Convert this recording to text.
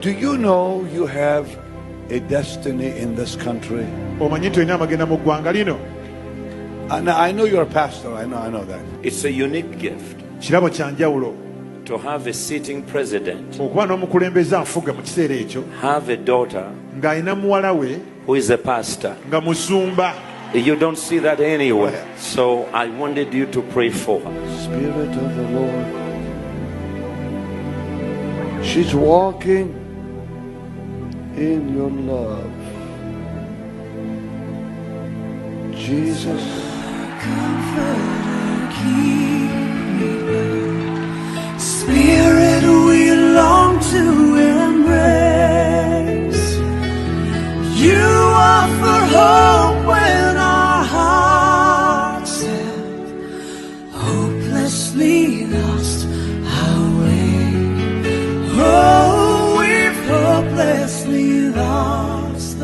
Do you know you have a destiny in this country? And I know you're a pastor. I know that. It's a unique gift to have a sitting president, have a daughter who is a pastor. You don't see that anywhere. So I wanted you to pray for her. Spirit of the Lord. She's walking in your love. Jesus. Spirit, we long to embrace. You offer hope when our hearts have hopelessly lost our way. Oh, we've hopelessly lost